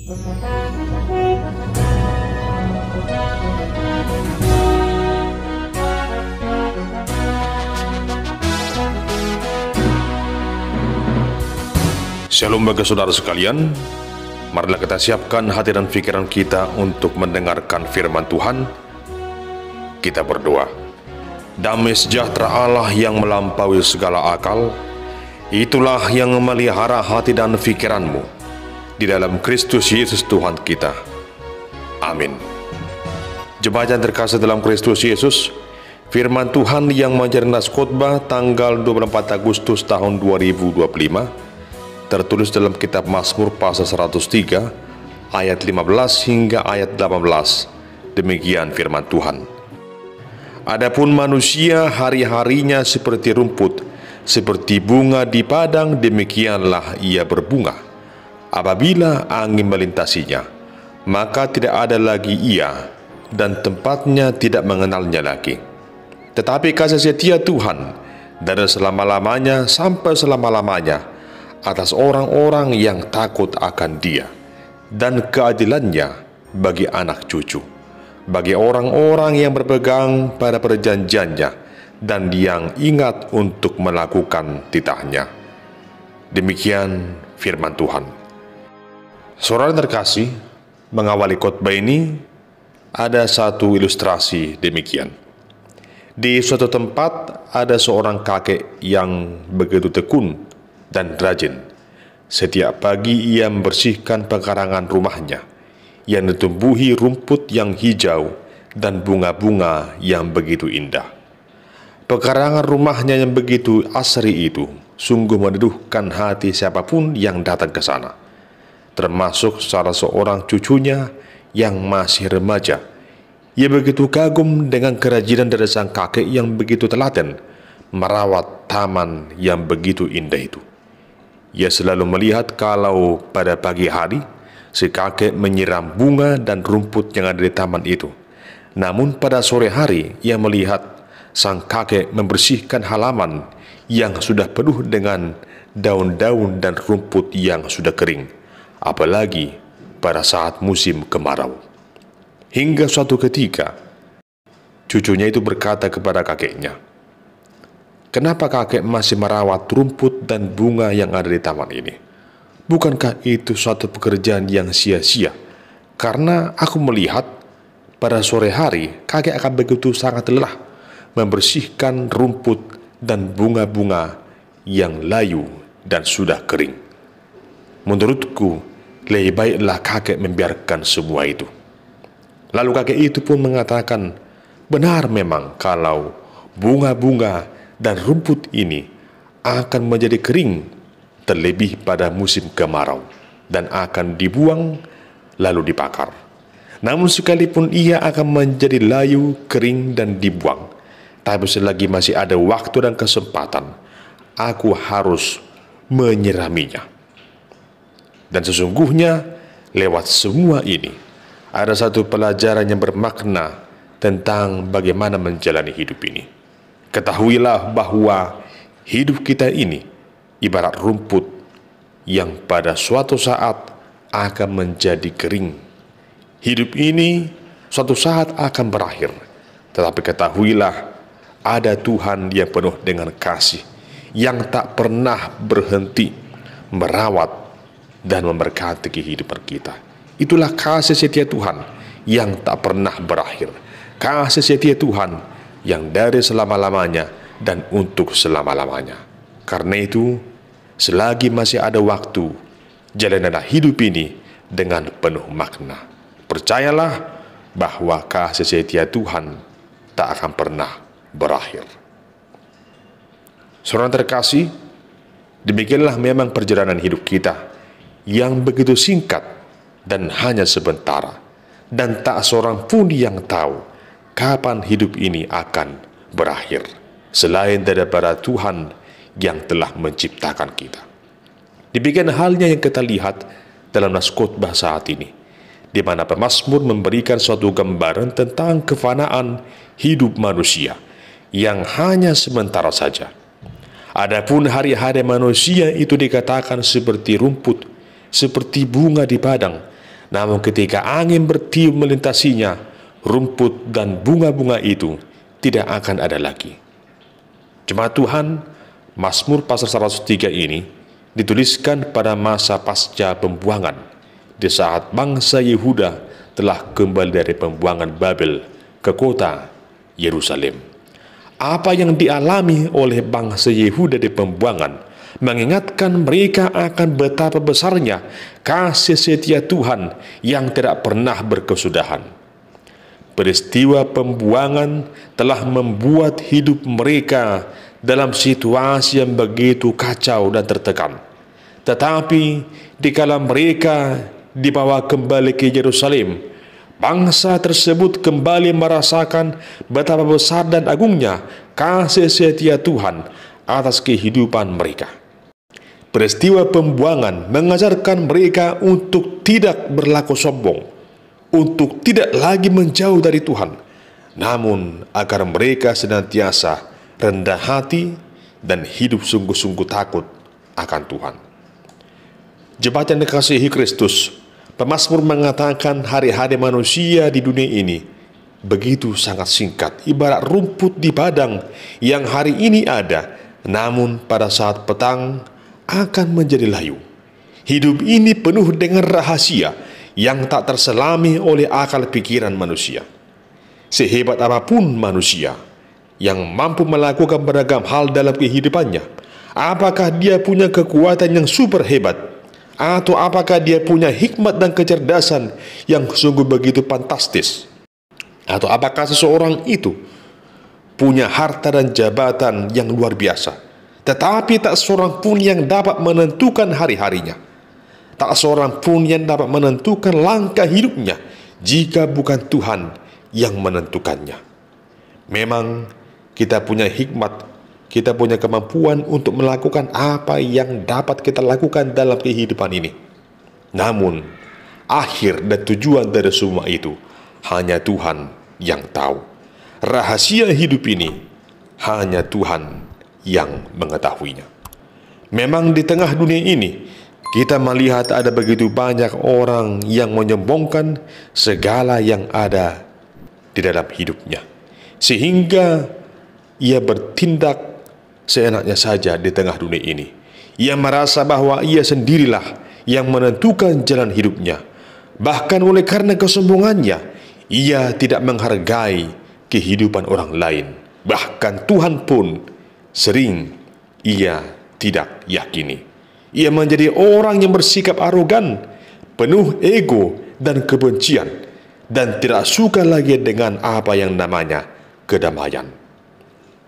Shalom bagi saudara sekalian, marilah kita siapkan hati dan pikiran kita untuk mendengarkan firman Tuhan. Kita berdoa. Damai sejahtera Allah yang melampaui segala akal, itulah yang memelihara hati dan pikiranmu di dalam Kristus Yesus Tuhan kita. Amin. Jemaat yang terkasih dalam Kristus Yesus, firman Tuhan yang menjadi nas khotbah tanggal 24 Agustus tahun 2025 tertulis dalam kitab Mazmur pasal 103 ayat 15 hingga ayat 18. Demikian firman Tuhan. Adapun manusia hari-harinya seperti rumput, seperti bunga di padang, demikianlah ia berbunga. Apabila angin melintasinya, maka tidak ada lagi ia, dan tempatnya tidak mengenalnya lagi. Tetapi kasih setia Tuhan dari selama-lamanya sampai selama-lamanya atas orang-orang yang takut akan Dia, dan keadilannya bagi anak cucu, bagi orang-orang yang berpegang pada perjanjiannya dan yang ingat untuk melakukan titahnya. Demikian firman Tuhan. Saudara terkasih, mengawali khotbah ini ada satu ilustrasi demikian. Di suatu tempat ada seorang kakek yang begitu tekun dan rajin. Setiap pagi ia membersihkan pekarangan rumahnya yang ditumbuhi rumput yang hijau dan bunga-bunga yang begitu indah. Pekarangan rumahnya yang begitu asri itu sungguh meneduhkan hati siapapun yang datang ke sana, termasuk salah seorang cucunya yang masih remaja. Ia begitu kagum dengan kerajinan dari sang kakek yang begitu telaten merawat taman yang begitu indah itu. Ia selalu melihat kalau pada pagi hari si kakek menyiram bunga dan rumput yang ada di taman itu. Namun pada sore hari ia melihat sang kakek membersihkan halaman yang sudah penuh dengan daun-daun dan rumput yang sudah kering, apalagi pada saat musim kemarau. Hingga suatu ketika cucunya itu berkata kepada kakeknya, "Kenapa kakek masih merawat rumput dan bunga yang ada di taman ini? Bukankah itu suatu pekerjaan yang sia-sia? Karena aku melihat pada sore hari kakek akan begitu sangat lelah membersihkan rumput dan bunga-bunga yang layu dan sudah kering. Menurutku, lebih baiklah kakek membiarkan semua itu." Lalu kakek itu pun mengatakan, "Benar memang kalau bunga-bunga dan rumput ini akan menjadi kering terlebih pada musim kemarau dan akan dibuang lalu dibakar. Namun sekalipun ia akan menjadi layu, kering dan dibuang, tapi selagi masih ada waktu dan kesempatan, aku harus menyiraminya." Dan sesungguhnya lewat semua ini ada satu pelajaran yang bermakna tentang bagaimana menjalani hidup ini. Ketahuilah bahwa hidup kita ini ibarat rumput yang pada suatu saat akan menjadi kering. Hidup ini suatu saat akan berakhir. Tetapi ketahuilah ada Tuhan yang penuh dengan kasih, yang tak pernah berhenti merawat dan memberkati kehidupan kita. Itulah kasih setia Tuhan yang tak pernah berakhir. Kasih setia Tuhan yang dari selama-lamanya dan untuk selama-lamanya. Karena itu, selagi masih ada waktu, jalanlah hidup ini dengan penuh makna. Percayalah bahwa kasih setia Tuhan tak akan pernah berakhir. Saudara terkasih, demikianlah memang perjalanan hidup kita yang begitu singkat dan hanya sementara, dan tak seorang pun yang tahu kapan hidup ini akan berakhir selain daripada Tuhan yang telah menciptakan kita. Demikian halnya yang kita lihat dalam nas khotbah saat ini, di mana pemazmur memberikan suatu gambaran tentang kefanaan hidup manusia yang hanya sementara saja. Adapun hari-hari manusia itu dikatakan seperti rumput, seperti bunga di padang, Namun ketika angin bertiup melintasinya, rumput dan bunga-bunga itu tidak akan ada lagi. Jemaat Tuhan, Mazmur pasal 103 ini dituliskan pada masa pasca pembuangan, di saat bangsa Yehuda telah kembali dari pembuangan Babel ke kota Yerusalem. Apa yang dialami oleh bangsa Yehuda di pembuangan mengingatkan mereka akan betapa besarnya kasih setia Tuhan yang tidak pernah berkesudahan. Peristiwa pembuangan telah membuat hidup mereka dalam situasi yang begitu kacau dan tertekan. Tetapi dikala mereka dibawa kembali ke Yerusalem, bangsa tersebut kembali merasakan betapa besar dan agungnya kasih setia Tuhan atas kehidupan mereka. Peristiwa pembuangan mengajarkan mereka untuk tidak berlaku sombong, untuk tidak lagi menjauh dari Tuhan, namun agar mereka senantiasa rendah hati dan hidup sungguh-sungguh takut akan Tuhan. Jemaat yang dikasihi Kristus, pemazmur mengatakan hari-hari manusia di dunia ini begitu sangat singkat, ibarat rumput di padang yang hari ini ada, namun pada saat petang akan menjadi layu. Hidup ini penuh dengan rahasia yang tak terselami oleh akal pikiran manusia. Sehebat apapun manusia yang mampu melakukan beragam hal dalam kehidupannya, apakah dia punya kekuatan yang super hebat, atau apakah dia punya hikmat dan kecerdasan yang sungguh begitu fantastis, atau apakah seseorang itu punya harta dan jabatan yang luar biasa, tetapi tak seorang pun yang dapat menentukan hari-harinya, tak seorang pun yang dapat menentukan langkah hidupnya jika bukan Tuhan yang menentukannya. Memang kita punya hikmat, kita punya kemampuan untuk melakukan apa yang dapat kita lakukan dalam kehidupan ini. Namun, akhir dan tujuan dari semua itu hanya Tuhan yang tahu. Rahasia hidup ini hanya Tuhan yang mengetahuinya. Memang di tengah dunia ini kita melihat ada begitu banyak orang yang menyombongkan segala yang ada di dalam hidupnya, sehingga ia bertindak seenaknya saja di tengah dunia ini. Ia merasa bahwa ia sendirilah yang menentukan jalan hidupnya. Bahkan oleh karena kesombongannya, ia tidak menghargai kehidupan orang lain. Bahkan Tuhan pun sering ia tidak yakini. Ia menjadi orang yang bersikap arogan, penuh ego dan kebencian, dan tidak suka lagi dengan apa yang namanya kedamaian.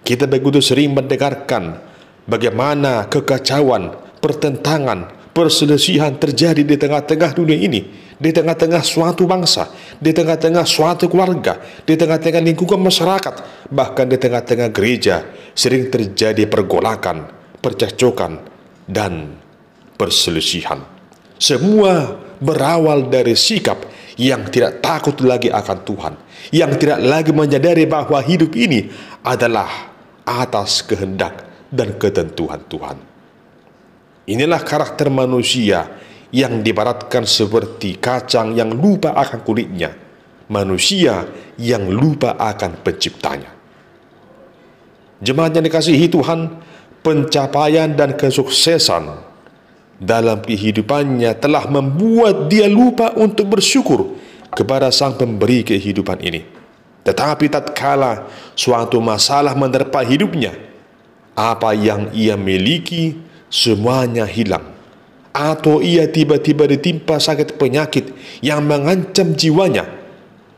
Kita begitu sering mendengarkan bagaimana kekacauan, pertentangan, perselisihan terjadi di tengah-tengah dunia ini, di tengah-tengah suatu bangsa, di tengah-tengah suatu keluarga, di tengah-tengah lingkungan masyarakat, bahkan di tengah-tengah gereja sering terjadi pergolakan, percekcokan, dan perselisihan. Semua berawal dari sikap yang tidak takut lagi akan Tuhan, yang tidak lagi menyadari bahwa hidup ini adalah atas kehendak dan ketentuan Tuhan. Inilah karakter manusia yang diibaratkan seperti kacang yang lupa akan kulitnya, manusia yang lupa akan penciptanya. Jemaat yang dikasihi Tuhan, pencapaian dan kesuksesan dalam kehidupannya telah membuat dia lupa untuk bersyukur kepada Sang Pemberi kehidupan ini. Tetapi tatkala suatu masalah menerpa hidupnya, apa yang ia miliki semuanya hilang, atau ia tiba-tiba ditimpa sakit penyakit yang mengancam jiwanya,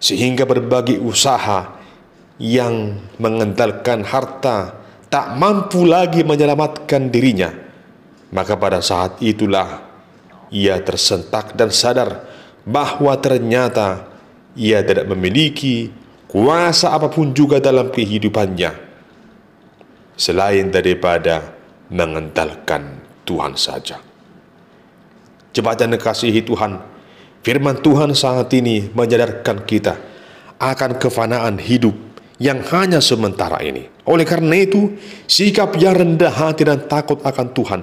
sehingga berbagai usaha yang mengandalkan harta tak mampu lagi menyelamatkan dirinya, maka pada saat itulah ia tersentak dan sadar bahwa ternyata ia tidak memiliki kuasa apapun juga dalam kehidupannya selain daripada mengandalkan Tuhan saja. Jemaat yang dikasihi Tuhan, firman Tuhan saat ini menyadarkan kita akan kefanaan hidup yang hanya sementara ini. Oleh karena itu, sikap yang rendah hati dan takut akan Tuhan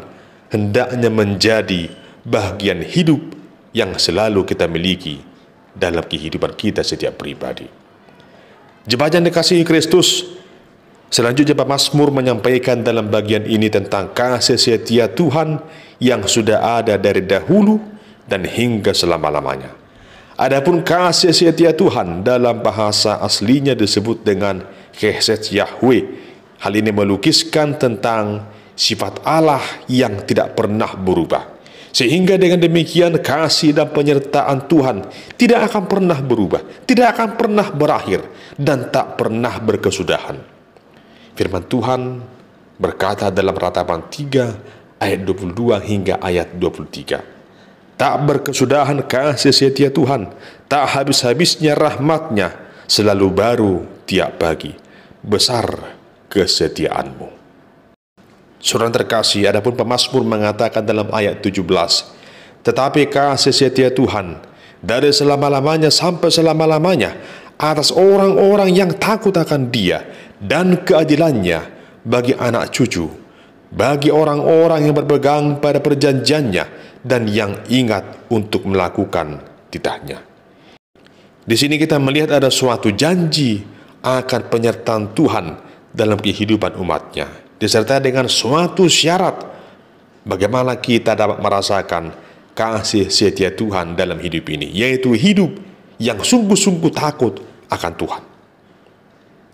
hendaknya menjadi bagian hidup yang selalu kita miliki dalam kehidupan kita setiap pribadi. Jemaat yang dikasihi Kristus, selanjutnya pemazmur menyampaikan dalam bagian ini tentang kasih setia Tuhan yang sudah ada dari dahulu dan hingga selama-lamanya. Adapun kasih setia Tuhan dalam bahasa aslinya disebut dengan Chesed Yahweh. Hal ini melukiskan tentang sifat Allah yang tidak pernah berubah. Sehingga dengan demikian kasih dan penyertaan Tuhan tidak akan pernah berubah, tidak akan pernah berakhir, dan tak pernah berkesudahan. Firman Tuhan berkata dalam Ratapan 3 ayat 22 hingga ayat 23. Tak berkesudahan kasih setia Tuhan, tak habis-habisnya rahmat-Nya, selalu baru tiap pagi, besar kesetiaanmu. Saudara terkasih, adapun pemazmur mengatakan dalam ayat 17, tetapi kasih setia Tuhan dari selama-lamanya sampai selama-lamanya atas orang-orang yang takut akan Dia, dan keadilannya bagi anak cucu, bagi orang-orang yang berpegang pada perjanjiannya dan yang ingat untuk melakukan titahnya. Di sini kita melihat ada suatu janji akan penyertaan Tuhan dalam kehidupan umat-Nya, disertai dengan suatu syarat bagaimana kita dapat merasakan kasih setia Tuhan dalam hidup ini, yaitu hidup yang sungguh-sungguh takut akan Tuhan.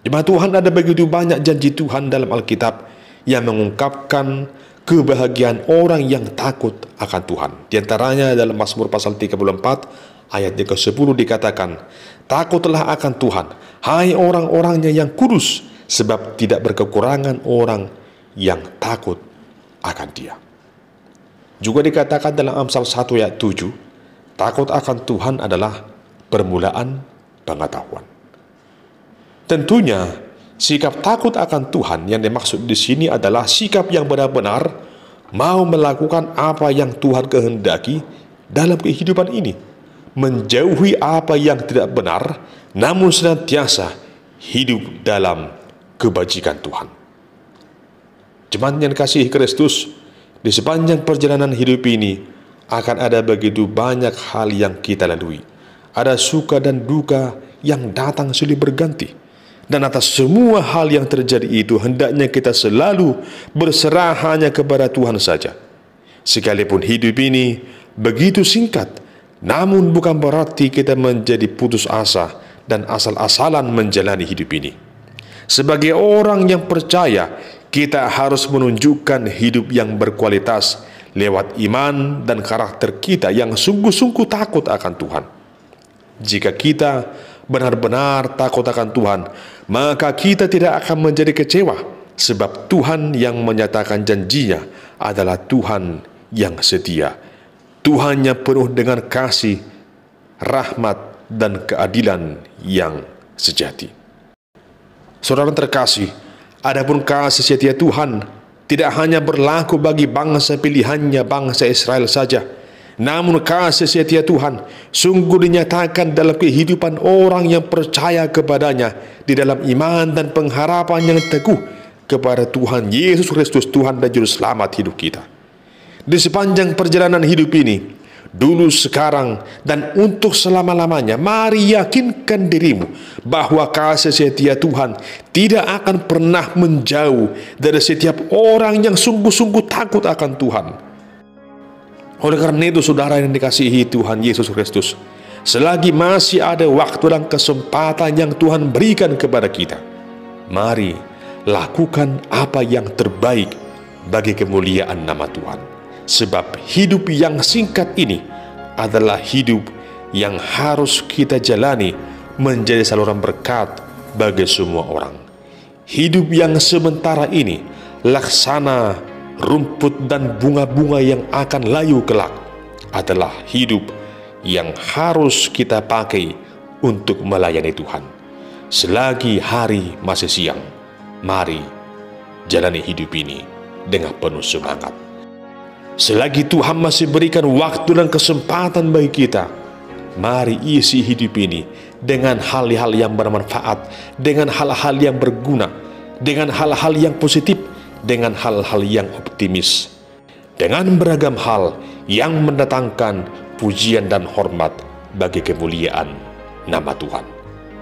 Jemaat Tuhan, ada begitu banyak janji Tuhan dalam Alkitab yang mengungkapkan kebahagiaan orang yang takut akan Tuhan. Di antaranya dalam Mazmur pasal 34 ayat ke-10 dikatakan, takutlah akan Tuhan, hai orang-orangnya yang kudus, sebab tidak berkekurangan orang yang takut akan Dia. Juga dikatakan dalam Amsal 1 ayat 7, takut akan Tuhan adalah permulaan pengetahuan. Tentunya sikap takut akan Tuhan yang dimaksud di sini adalah sikap yang benar-benar mau melakukan apa yang Tuhan kehendaki dalam kehidupan ini, menjauhi apa yang tidak benar, namun senantiasa hidup dalam kebajikan Tuhan. Jemaat yang dikasihi Kristus, di sepanjang perjalanan hidup ini akan ada begitu banyak hal yang kita lalui. Ada suka dan duka yang datang silih berganti. Dan atas semua hal yang terjadi itu hendaknya kita selalu berserah hanya kepada Tuhan saja. Sekalipun hidup ini begitu singkat, namun bukan berarti kita menjadi putus asa dan asal-asalan menjalani hidup ini. Sebagai orang yang percaya, kita harus menunjukkan hidup yang berkualitas lewat iman dan karakter kita yang sungguh-sungguh takut akan Tuhan. Jika kita benar-benar takut akan Tuhan, maka kita tidak akan menjadi kecewa, sebab Tuhan yang menyatakan janjinya adalah Tuhan yang setia, Tuhan yang penuh dengan kasih, rahmat, dan keadilan yang sejati. Saudara terkasih, adapun kasih setia Tuhan tidak hanya berlaku bagi bangsa pilihannya, bangsa Israel saja, namun kasih setia Tuhan sungguh dinyatakan dalam kehidupan orang yang percaya kepadanya di dalam iman dan pengharapan yang teguh kepada Tuhan Yesus Kristus, Tuhan dan Juru Selamat hidup kita. Di sepanjang perjalanan hidup ini, dulu, sekarang, dan untuk selama-lamanya, mari yakinkan dirimu bahwa kasih setia Tuhan tidak akan pernah menjauh dari setiap orang yang sungguh-sungguh takut akan Tuhan. Oleh karena itu, saudara yang dikasihi Tuhan Yesus Kristus, selagi masih ada waktu dan kesempatan yang Tuhan berikan kepada kita, mari lakukan apa yang terbaik bagi kemuliaan nama Tuhan. Sebab hidup yang singkat ini adalah hidup yang harus kita jalani menjadi saluran berkat bagi semua orang. Hidup yang sementara ini laksana rumput dan bunga-bunga yang akan layu kelak adalah hidup yang harus kita pakai untuk melayani Tuhan. Selagi hari masih siang, mari jalani hidup ini dengan penuh semangat. Selagi Tuhan masih berikan waktu dan kesempatan bagi kita, mari isi hidup ini dengan hal-hal yang bermanfaat, dengan hal-hal yang berguna, dengan hal-hal yang positif, dengan hal-hal yang optimis, dengan beragam hal yang mendatangkan pujian dan hormat bagi kemuliaan nama Tuhan.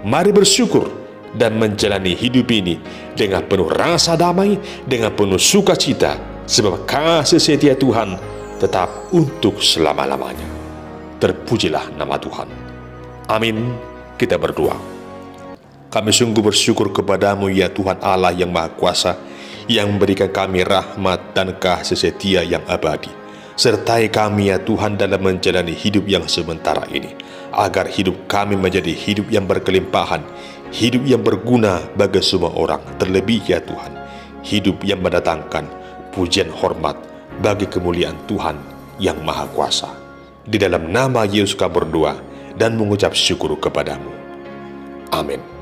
Mari bersyukur dan menjalani hidup ini dengan penuh rasa damai, dengan penuh sukacita, sebab kasih setia Tuhan tetap untuk selama-lamanya. Terpujilah nama Tuhan. Amin. Kita berdoa. Kami sungguh bersyukur kepadamu ya Tuhan Allah yang Maha Kuasa, yang memberikan kami rahmat dan kasih setia yang abadi. Sertai kami ya Tuhan dalam menjalani hidup yang sementara ini, agar hidup kami menjadi hidup yang berkelimpahan, hidup yang berguna bagi semua orang, terlebih ya Tuhan, hidup yang mendatangkan pujian hormat bagi kemuliaan Tuhan yang Maha Kuasa. Di dalam nama Yesus kami berdoa dan mengucap syukur kepadamu. Amin.